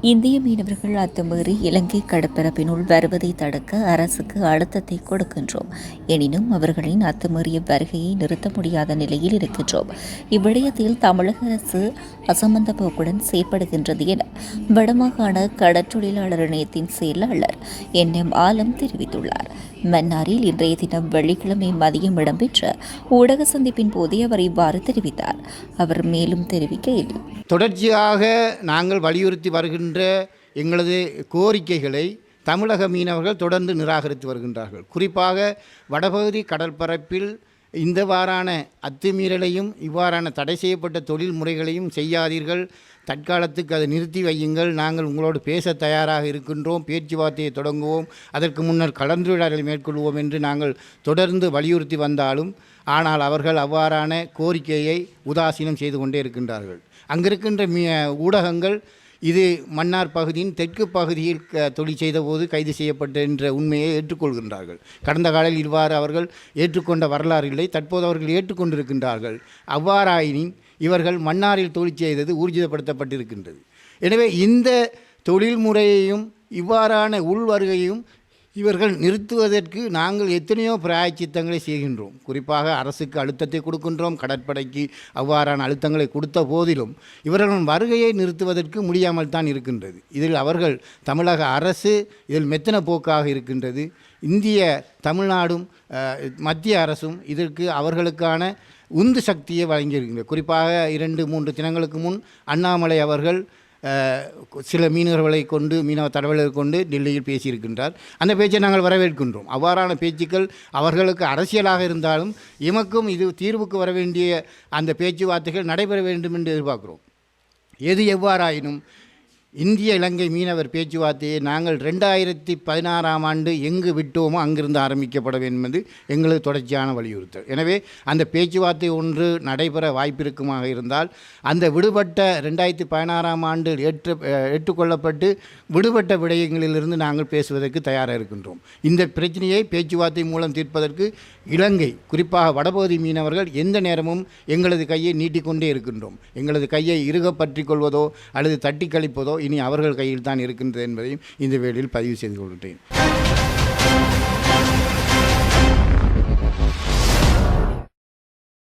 இந்திய மீனவர்கள் அத்துமீறி இலங்கை கடற்பரப்பினுள் வருவதை தடுக்க அரசுக்கு அழுத்தத்தை கொடுக்கின்றோம். எனினும் அவர்களின் அத்துமீறிய வருகையை நிறுத்த முடியாத நிலையில் இருக்கின்றோம். இவ்விடயத்தில் தமிழக அரசு அசம்பந்த போக்குடன் செயற்படுகின்றது என வடமாகாண கடற்றொழிலாளர் இணையத்தின் செயலாளர் NM ஆலம் தெரிவித்துள்ளார். மன்னாரில் இன்றைய தினம் வெள்ளிக்கிழமை மதியம் இடம்பெற்ற ஊடக சந்திப்பின் போதே அவர் இவ்வாறு தெரிவித்தார். அவர் மேலும் தெரிவிக்கையில், தொடர்ச்சியாக நாங்கள் வலியுறுத்தி வருகின்ற எங்களது கோரிக்கைகளை தமிழக மீனவர்கள் தொடர்ந்து நிராகரித்து வருகின்றார்கள். குறிப்பாக வடபகுதி கடற்பரப்பில் இந்தவாறான அத்துமீறலையும் இவ்வாறான தடை செய்யப்பட்ட தொழில் முறைகளையும் செய்யாதீர்கள், தற்காலத்துக்கு அதை நிறுத்தி வையுங்கள், நாங்கள் உங்களோடு பேச தயாராக இருக்கின்றோம், பேச்சுவார்த்தையை தொடங்குவோம், அதற்கு முன்னர் கலந்துரையாடலை மேற்கொள்வோம் என்று நாங்கள் தொடர்ந்து வலியுறுத்தி வந்தாலும் ஆனால் அவர்கள் அவ்வாறான கோரிக்கையை உதாசீனம் செய்து கொண்டே இருக்கின்றார்கள். அங்கிருக்கின்ற ஊடகங்கள் இது மன்னார் பகுதியின் தெற்கு பகுதியில் தொழில் செய்தபோது கைது செய்யப்பட்ட என்ற உண்மையை ஏற்றுக்கொள்கின்றார்கள். கடந்த காலையில் இவ்வாறு அவர்கள் ஏற்றுக்கொண்ட வரலாறு இல்லை, தற்போது அவர்கள் ஏற்றுக்கொண்டிருக்கின்றார்கள். அவ்வாறாயினும் இவர்கள் மன்னாரில் தொழில் செய்தது ஊர்ஜிதப்படுத்தப்பட்டிருக்கின்றது. எனவே இந்த தொழில்முறையையும் இவ்வாறான உள்வருகையும் இவர்கள் நிறுத்துவதற்கு நாங்கள் எத்தனையோ பிராயச்சித்தங்களை செய்கின்றோம். குறிப்பாக அரசுக்கு அழுத்தத்தை கொடுக்கின்றோம், கடற்படைக்கு அவ்வாறான அழுத்தங்களை கொடுத்த போதிலும் இவர்களின் வருகையை நிறுத்துவதற்கு முடியாமல் தான் இருக்கின்றது. இதில் அவர்கள் தமிழக அரசு இதில் மெத்தன போக்காக இருக்கின்றது. இந்திய தமிழ்நாடும் மத்திய அரசும் இதற்கு அவர்களுக்கான உந்து சக்தியை வழங்கியிருக்கின்றது. குறிப்பாக 2-3 தினங்களுக்கு முன் அண்ணாமலை அவர்கள் சில மீனவர்களை கொண்டு மீனவ தலைவர்களை கொண்டு டெல்லியில் பேசியிருக்கின்றார். அந்த பேச்சை நாங்கள் வரவேற்கின்றோம். அவ்வாறான பேச்சுக்கள் அவர்களுக்கு அரசியலாக இருந்தாலும் எமக்கும் இது தீர்வுக்கு வர வேண்டிய அந்த பேச்சுவார்த்தைகள் நடைபெற வேண்டும் என்று எதிர்பார்க்கிறோம். எது எவ்வாறாயினும் இந்திய இலங்கை மீனவர் பேச்சுவார்த்தையை நாங்கள் 2016ஆம் ஆண்டு எங்கு விட்டோமோ அங்கிருந்து ஆரம்பிக்கப்பட வேண்டும் என்று எங்களது தொடர்ச்சியான வலியுறுத்தல். எனவே அந்த பேச்சுவார்த்தை ஒன்று நடைபெற வாய்ப்பிருக்குமாக இருந்தால் அந்த விடுபட்ட 2016ஆம் ஆண்டு ஏற்றுக்கொள்ளப்பட்டு விடுபட்ட விடயங்களிலிருந்து நாங்கள் பேசுவதற்கு தயாராக இருக்கின்றோம். இந்த பிரச்சனையை பேச்சுவார்த்தை மூலம் தீர்ப்பதற்கு இலங்கை குறிப்பாக வடபகுதி மீனவர்கள் எந்த நேரமும் எங்களது கையை நீட்டிக்கொண்டே இருக்கின்றோம். எங்களது கையை இறுக பற்றி கொள்வதோ அல்லது தட்டி கழிப்பதோ இனி அவர்கள் கையில் தான் இருக்கின்றது என்பதையும் இந்த வேளையில் பதிவு செய்து கொள்கிறேன்.